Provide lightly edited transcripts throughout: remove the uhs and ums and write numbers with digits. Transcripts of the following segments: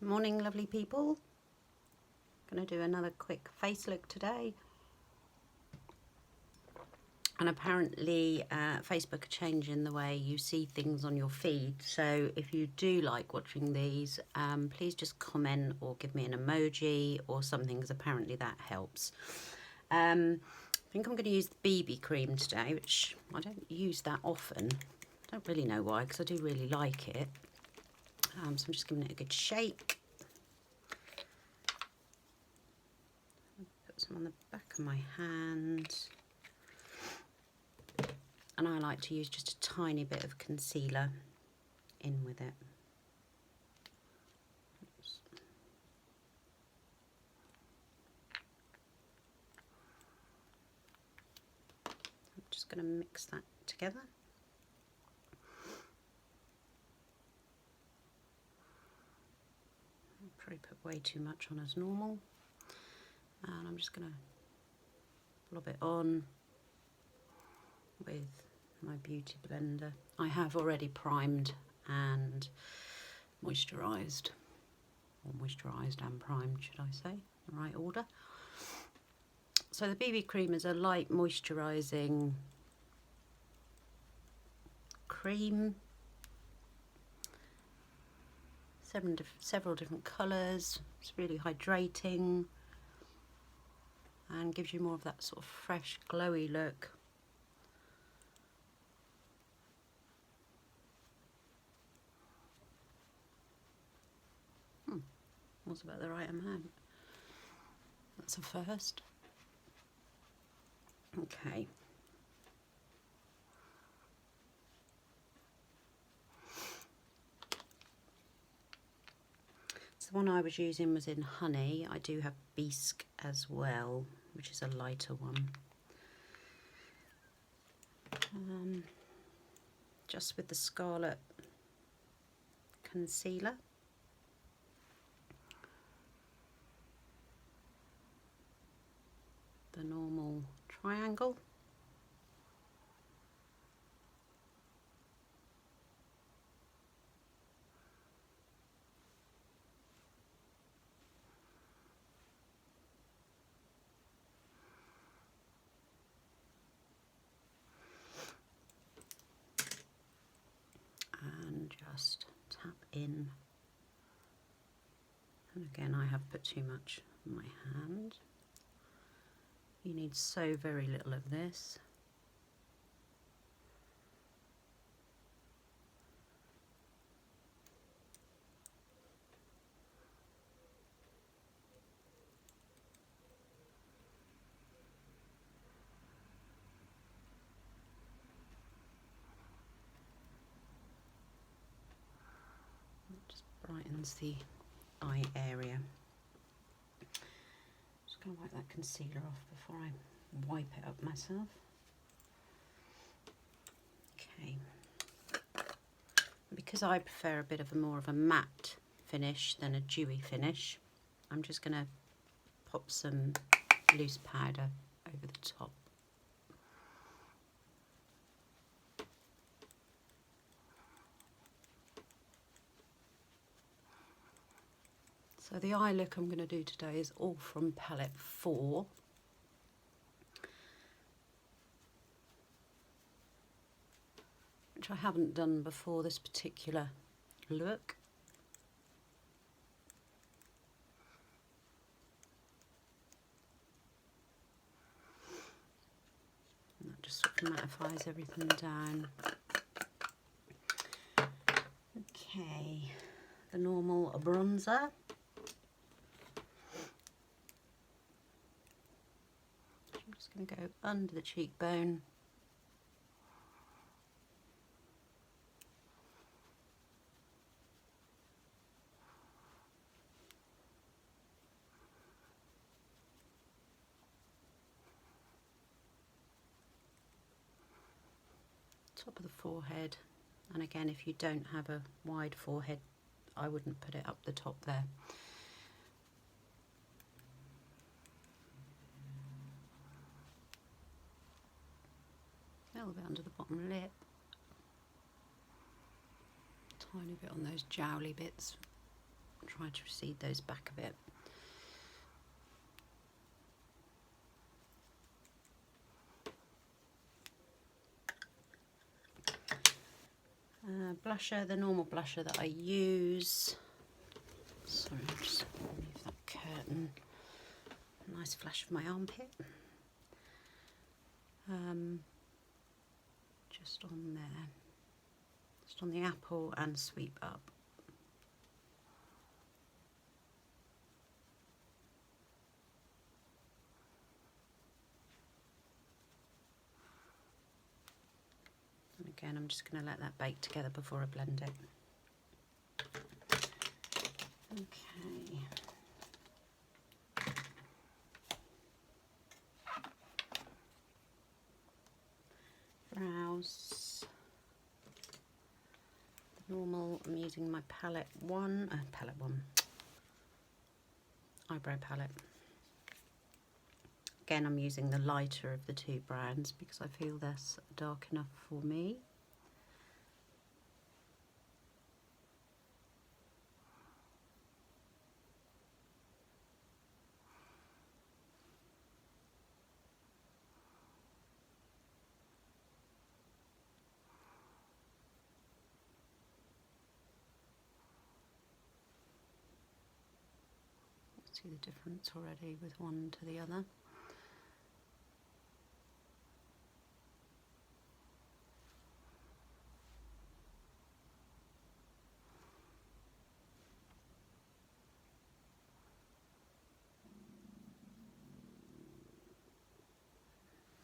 Morning, lovely people. Gonna do another quick face look today. And apparently Facebook are changing the way you see things on your feed. So if you do like watching these, please just comment or give me an emoji or something, because apparently that helps. I think I'm going to use the BB cream today, which I don't use that often. I don't really know why, because I do really like it. So I'm just giving it a good shake. Put some on the back of my hand. And I like to use just a tiny bit of concealer in with it. Oops. I'm just going to mix that together. I'll probably put way too much on as normal. And I'm just going to blob it on with my beauty blender. I have already primed and moisturised, or moisturised and primed, should I say, the right order. So the BB cream is a light moisturising cream, several different colours. It's really hydrating and gives you more of that sort of fresh, glowy look. Was about the right amount. That's a first. Okay. So the one I was using was in honey. I do have bisque as well, which is a lighter one. Just with the Scarlet concealer. The normal triangle. And just tap in. And again, I have put too much on my hand. You need so very little of this. It just brightens the eye area. Just going to wipe that concealer off before I wipe it up myself. Okay. Because I prefer a bit of more of a matte finish than a dewy finish, I'm just going to pop some loose powder over the top. So the eye look I'm going to do today is all from palette 4. Which I haven't done before this particular look. And that just sort of mattifies everything down. Okay, the normal bronzer. I'm just going to go under the cheekbone. Top of the forehead, and again, if you don't have a wide forehead, I wouldn't put it up the top there. A little bit under the bottom lip, tiny bit on those jowly bits. try to recede those back a bit. Blusher, the normal blusher that I use. Sorry, I'll just remove that curtain. Nice flash of my armpit. Just on there. Just on the apple and sweep up. And again, I'm just going to let that bake together before I blend it. Okay. Brows. The normal, I'm using my palette one, eyebrow palette. Again, I'm using the lighter of the two brands because I feel that's dark enough for me. See the difference already with one to the other.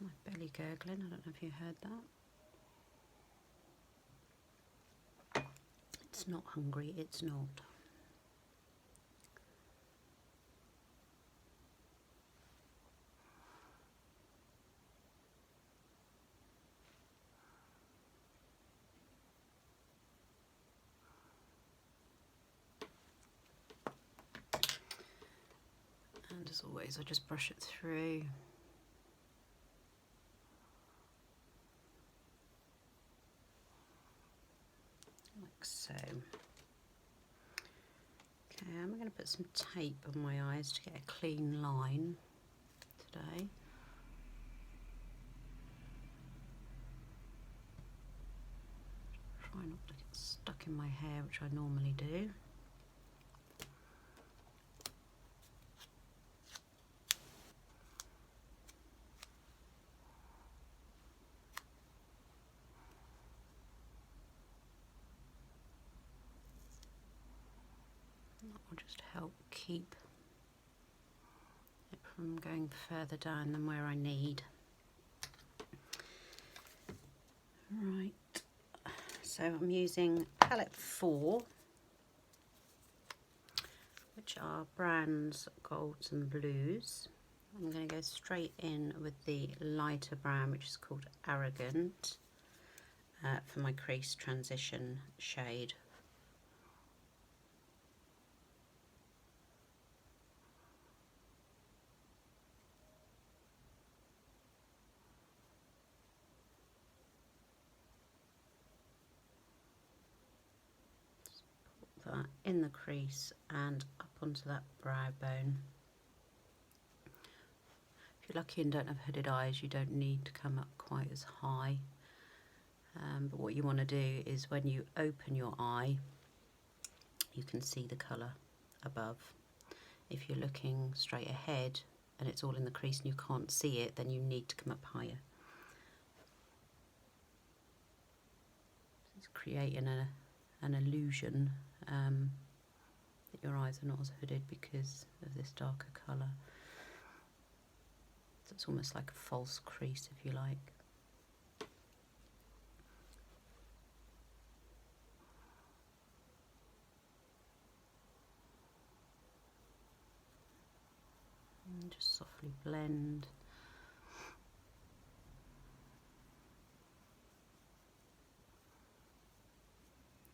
My belly gurgling, I don't know if you heard that. It's not hungry, it's not. And as always, I just brush it through. Like so. Okay, I'm going to put some tape on my eyes to get a clean line today. Try not to get stuck in my hair, which I normally do. That will just help keep it from going further down than where I need. Right, so I'm using palette 4, which are browns, golds and blues. I'm going to go straight in with the lighter brown, which is called Arrogant, for my crease transition shade. That in the crease and up onto that brow bone. If you're lucky and don't have hooded eyes, you don't need to come up quite as high. But what you want to do is when you open your eye, you can see the colour above. If you're looking straight ahead and it's all in the crease and you can't see it, then you need to come up higher. It's creating an illusion that your eyes are not as hooded because of this darker colour. So it's almost like a false crease, if you like. And just softly blend.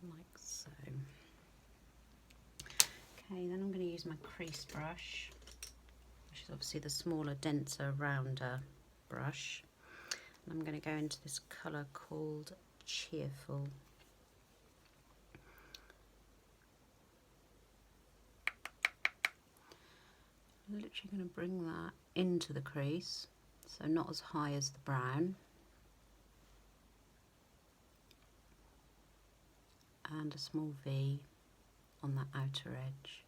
Like so. Okay, then I'm going to use my crease brush, which is obviously the smaller, denser, rounder brush. And I'm going to go into this colour called Cheerful. I'm literally going to bring that into the crease, so not as high as the brown, and a small V on that outer edge.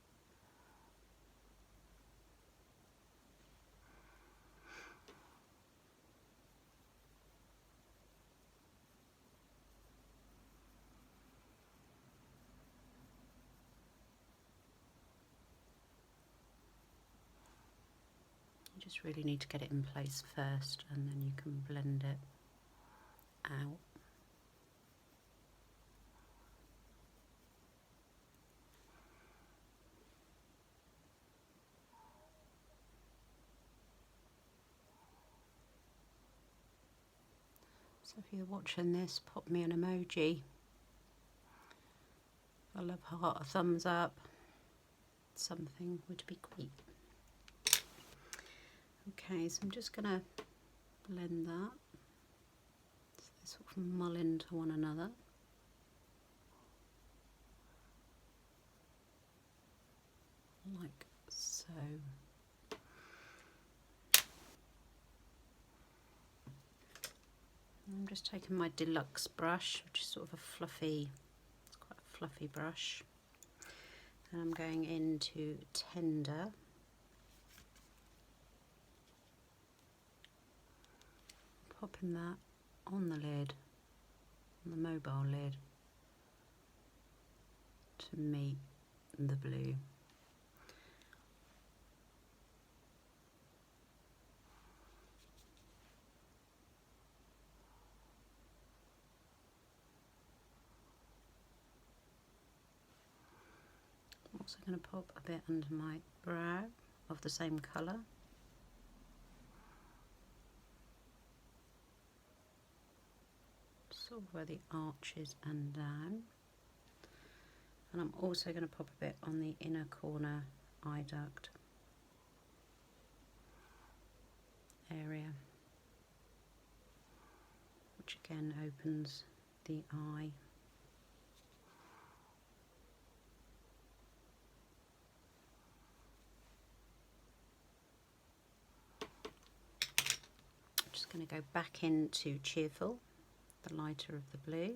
You just really need to get it in place first, and then you can blend it out. So if you're watching this, pop me an emoji. I love heart, a thumbs up, something would be great. Okay, so I'm just going to blend that, so they sort of mull into one another. Like so. I'm just taking my deluxe brush, which is sort of a fluffy, it's quite a fluffy brush, and I'm going into Tender. Popping that on the lid, on the mobile lid, to meet the blue. I'm also going to pop a bit under my brow of the same colour. Sort of where the arch is and down. And I'm also going to pop a bit on the inner corner eye duct area, which again opens the eye. I'm just going to go back into Cheerful, the lighter of the blue,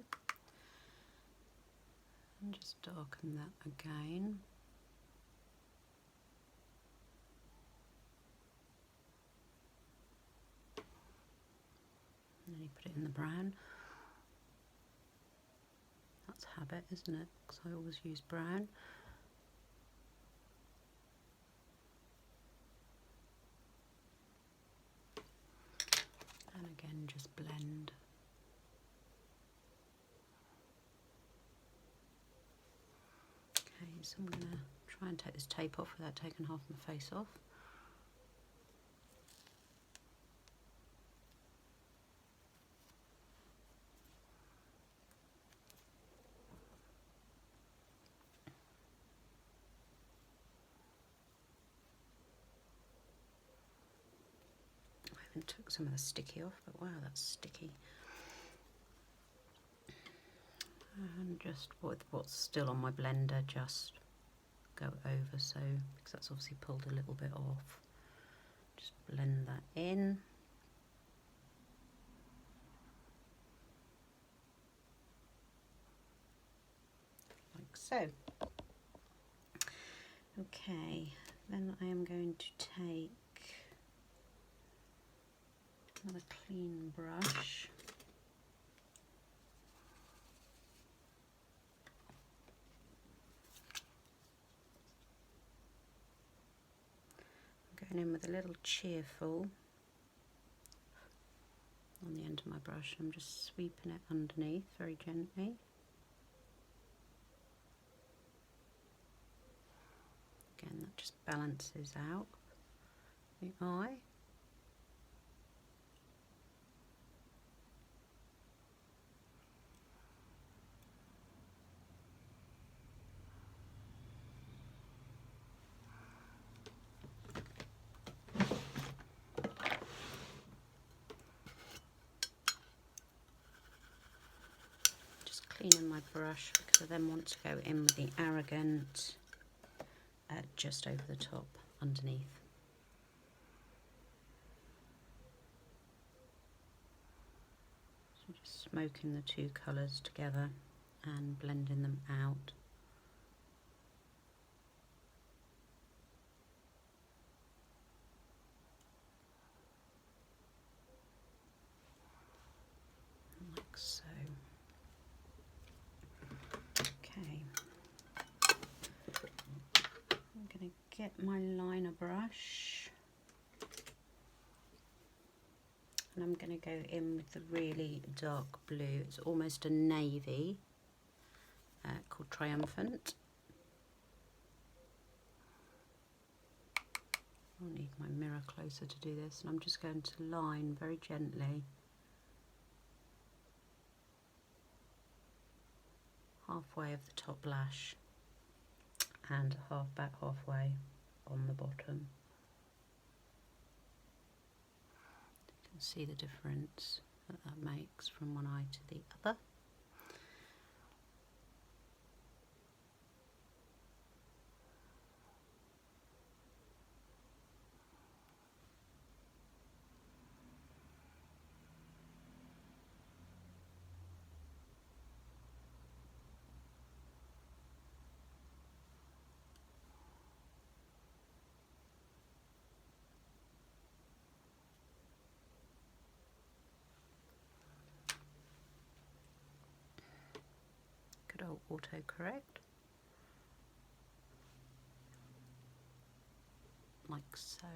and just darken that again. And then you put it in the brown. That's habit, isn't it? Because I always use brown. And again, just blend. Okay, so I'm going to try and take this tape off without taking half my face off. I even took some of the sticky off, but wow, that's sticky. And just with what's still on my blender, just go over, so because that's obviously pulled a little bit off. Just blend that in. Like so. Okay, then I am going to take another clean brush. I'm going in with a little Cheerful on the end of my brush. I'm just sweeping it underneath very gently. Again, that just balances out the eye. Just cleaning my brush because I then want to go in with the Arrogant just over the top underneath. Just smoking the two colours together and blending them out. Like so. Okay. I'm going to get my liner brush and I'm going to go in with the really dark blue. It's almost a navy, called Triumphant. I'll need my mirror closer to do this, and I'm just going to line very gently halfway of the top lash and back halfway on the bottom. You can see the difference that makes from one eye to the other. Good old autocorrect. Like so.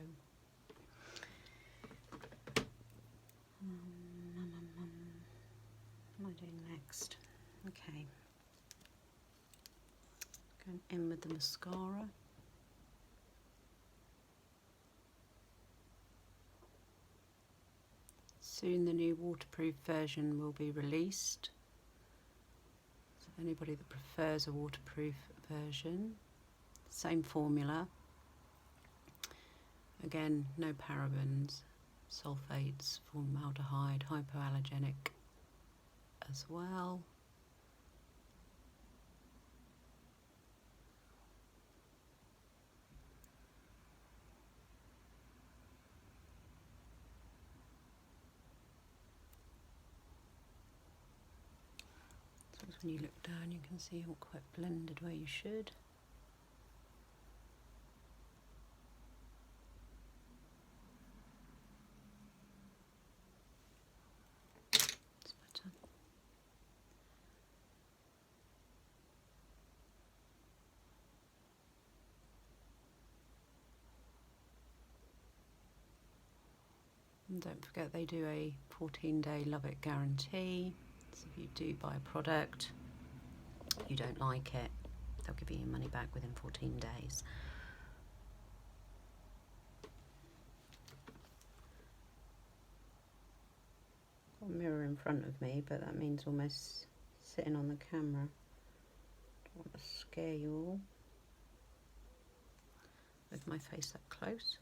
What am I doing next? Okay. Going in with the mascara. Soon the new waterproof version will be released. So anybody that prefers a waterproof version, same formula. Again, no parabens, sulfates, formaldehyde, hypoallergenic as well. So when you look down, you can see all quite blended where you should. And don't forget they do a 14-day love it guarantee. So if you do buy a product, you don't like it, they'll give you your money back within 14 days. Got a mirror in front of me, but that means almost sitting on the camera. Don't want to scare you all with my face up close.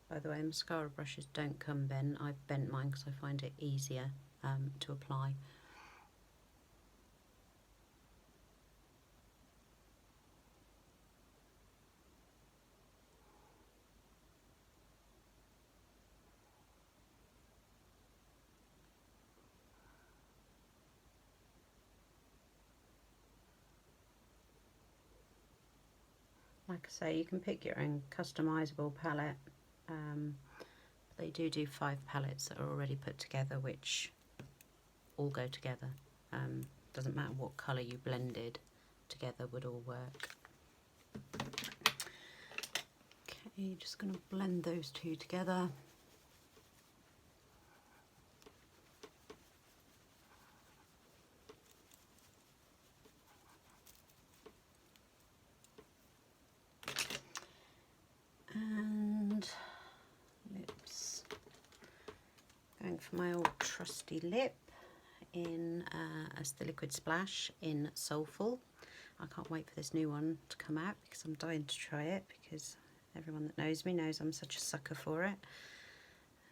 By the way, mascara brushes don't come bent. I've bent mine because I find it easier to apply. Like I say, you can pick your own customizable palette. They do 5 palettes that are already put together, which all go together. Doesn't matter what colour you blended together, would all work. Okay, just going to blend those two together. And lips. Going for my old trusty lip in as the Liquid Splash in Soulful. I can't wait for this new one to come out because I'm dying to try it, because everyone that knows me knows I'm such a sucker for it.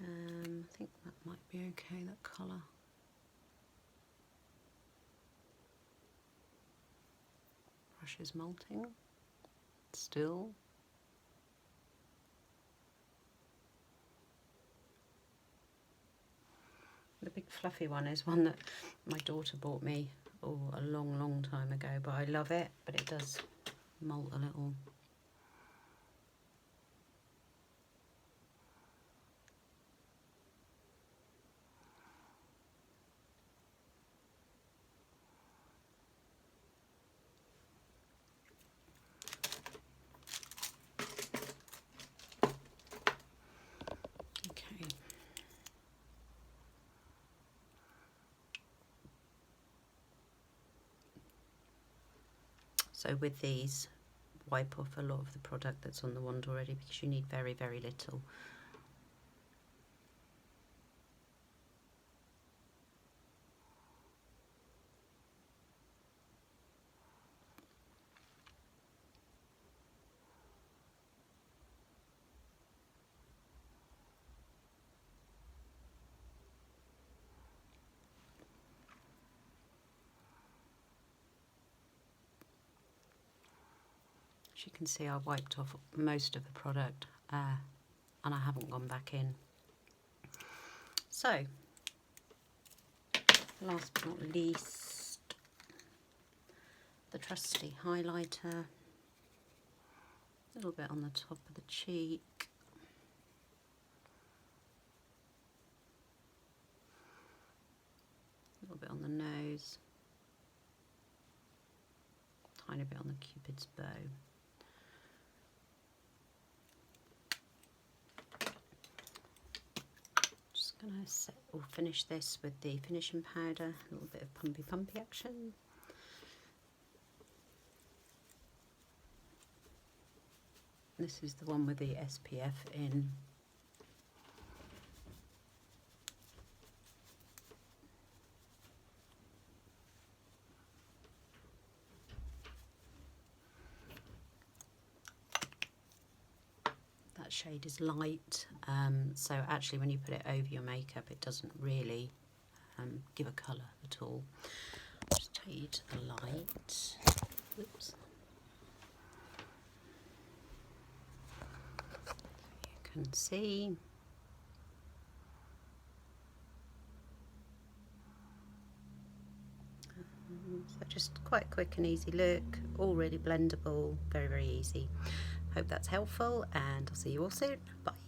I think that might be okay, that colour. brush is molting still. The big fluffy one is one that my daughter bought me a long time ago, but I love it, but it does molt a little. Okay. So with these, wipe off a lot of the product that's on the wand already, because you need very little. As you can see, I wiped off most of the product and I haven't gone back in. So, last but not least, the trusty highlighter. A little bit on the top of the cheek. A little bit on the nose. Tiny bit on the Cupid's bow. Gonna set or finish this with the finishing powder, a little bit of pumpy action. This is the one with the SPF in. That shade is light, so actually when you put it over your makeup it doesn't really give a colour at all. I'll just take you to the light. Oops. You can see. So just quite a quick and easy look, already blendable, very easy. Hope that's helpful, and I'll see you all soon. Bye.